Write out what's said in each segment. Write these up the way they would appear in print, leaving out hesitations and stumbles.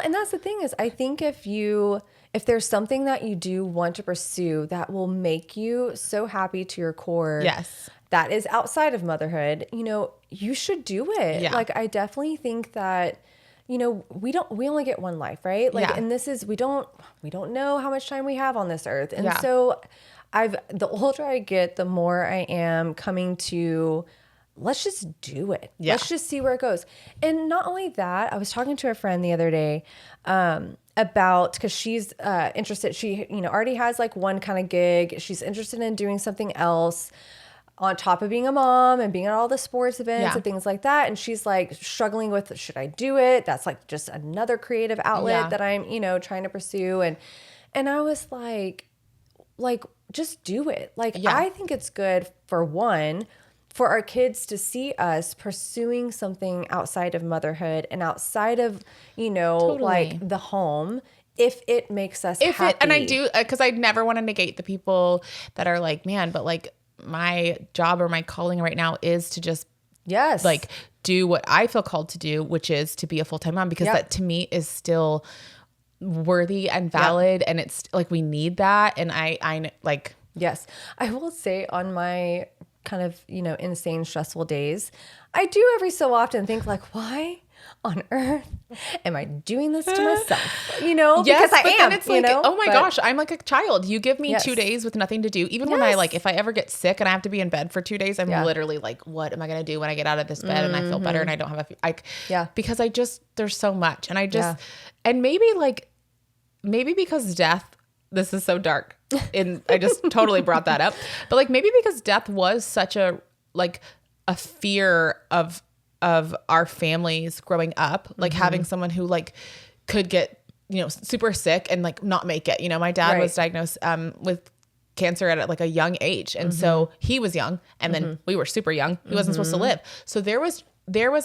and that's the thing is, I think if there's something that you do want to pursue that will make you so happy to your core, Yes. that is outside of motherhood, you should do it. Yeah. Like, I definitely think that, we only get one life, right? Like, Yeah. and this is, we don't know how much time we have on this earth. And Yeah. so the older I get, the more I am coming to, let's just do it. Yeah. Let's just see where it goes. And not only that, I was talking to a friend the other day, about, cause she's, interested. She, already has like one kind of gig. She's interested in doing something else on top of being a mom and being at all the sports events Yeah. and things like that. And she's like struggling with, should I do it? That's like just another creative outlet Yeah. that I'm, trying to pursue. And I was like, just do it. Like, Yeah. I think it's good for our kids to see us pursuing something outside of motherhood and outside of, like the home, if it makes us happy. And I do, because I never want to negate the people that are like, man, but like my job or my calling right now is to just Yes. like do what I feel called to do, which is to be a full-time mom, because Yep. that to me is still worthy and valid. And it's like, we need that. And I like, Yes. I will say on my kind of, insane, stressful days, I do every so often think like, why on earth am I doing this to myself? yes, because I but am, then it's like, oh my but- gosh, I'm like a child. You give me Yes. 2 days with nothing to do. Even when I Yes. if I ever get sick and I have to be in bed for 2 days, I'm Yeah. literally like, what am I going to do when I get out of this bed and I feel better and I don't have Yeah. because there's so much. And I just, Yeah. and maybe because death, this is so dark and I just totally brought that up, but like, maybe because death was such a fear of our families growing up, like having someone who like could get, super sick and like not make it. My dad Right. was diagnosed with cancer at like a young age. And so he was young and then we were super young. He wasn't supposed to live. So there was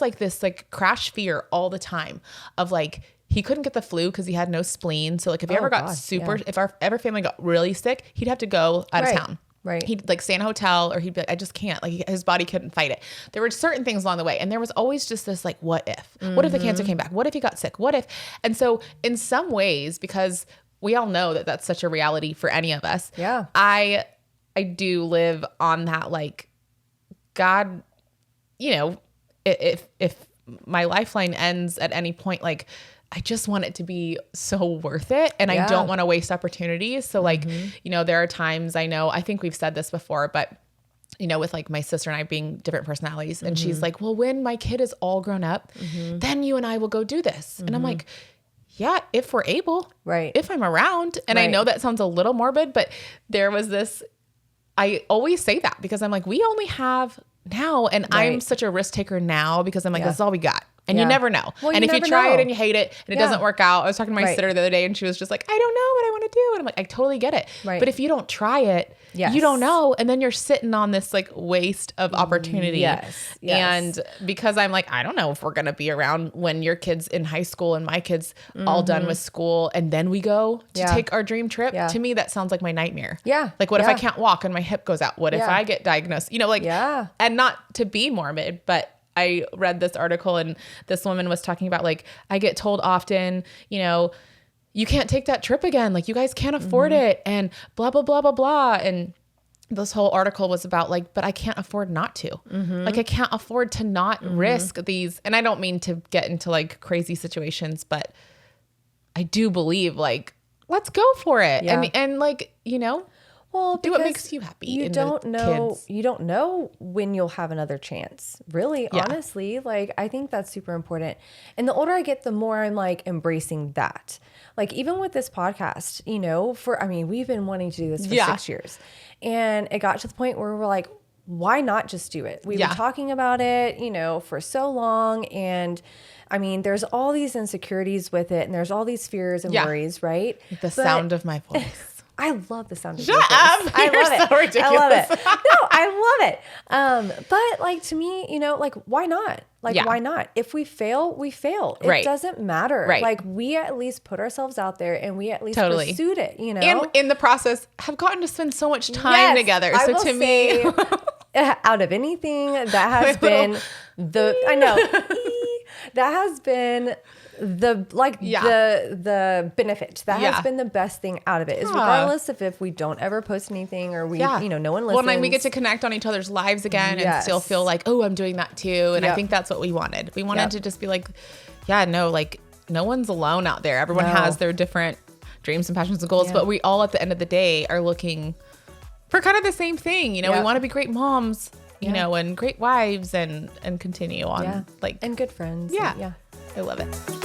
like this like crash fear all the time of like, he couldn't get the flu because he had no spleen. So like if he ever got if our ever family got really sick, he'd have to go out of Right. town. Right. He'd like stay in a hotel or he'd be like, I just can't, like his body couldn't fight it. There were certain things along the way. And there was always just this like, what if? What if the cancer came back? What if he got sick? What if? And so in some ways, because we all know that that's such a reality for any of us. Yeah. I do live on that like, God, if my lifeline ends at any point, like I just want it to be so worth it. And I don't want to waste opportunities. So like, there are times I think we've said this before, but with like my sister and I being different personalities and she's like, well, when my kid is all grown up, then you and I will go do this. And I'm like, yeah, if we're able, Right. if I'm around. And I Right. know that sounds a little morbid, but there was this, I always say that because I'm like, we only have now. And I'm Right. such a risk taker now because I'm like, Yeah. this is all we got. And Yeah. you never know. Well, and you if you never try know. it and you hate it and it Yeah. doesn't work out, I was talking to my Right. sister the other day and she was just like, I don't know what I want to do. And I'm like, I totally get it. Right. But if you don't try it, Yes. you don't know. And then you're sitting on this like waste of opportunity. Yes. And because I'm like, I don't know if we're going to be around when your kid's in high school and my kid's all done with school. And then we go to Yeah. take our dream trip. Yeah. To me, that sounds like my nightmare. Yeah. Like what if I Yeah. can't walk and my hip goes out? What if Yeah. I get diagnosed? Yeah. And not to be morbid, but I read this article and this woman was talking about like, I get told often, you can't take that trip again. Like you guys can't afford it and blah, blah, blah, blah, blah. And this whole article was about like, but I can't afford not to. Like I can't afford to not risk these. And I don't mean to get into like crazy situations, but I do believe like, let's go for it. Yeah. And like, Well, do what because makes you happy. You and the don't know. kids. You don't know when you'll have another chance. Really, Yeah. honestly, like I think that's super important. And the older I get, the more I'm like embracing that. Like even with this podcast, we've been wanting to do this for Yeah. 6 years, and it got to the point where we're like, why not just do it? We've Yeah. been talking about it, for so long, and there's all these insecurities with it, and there's all these fears and Yeah. worries, right? The But- sound of my voice. I love the sound of Shut your voice. up. I You're love it. so ridiculous. I love it. No, I love it. But like to me, like why not? Like Yeah. why not? If we fail, we fail. It Right. doesn't matter. Right. Like we at least put ourselves out there and we at least Totally. pursued it, And in the process have gotten to spend so much time Yes, together. I So will to me, say, out of anything that has been I know. That has been the the benefit. That has been the best thing out of it. Is regardless of if we don't ever post anything or we no one listens. Well, and we get to connect on each other's lives again and still feel like, oh, I'm doing that too. And I think that's what we wanted. We wanted to just be like, like no one's alone out there. Everyone has their different dreams and passions and goals, but we all at the end of the day are looking for kind of the same thing. We want to be great moms, you know, and great wives and continue on like and good friends. Yeah. I love it.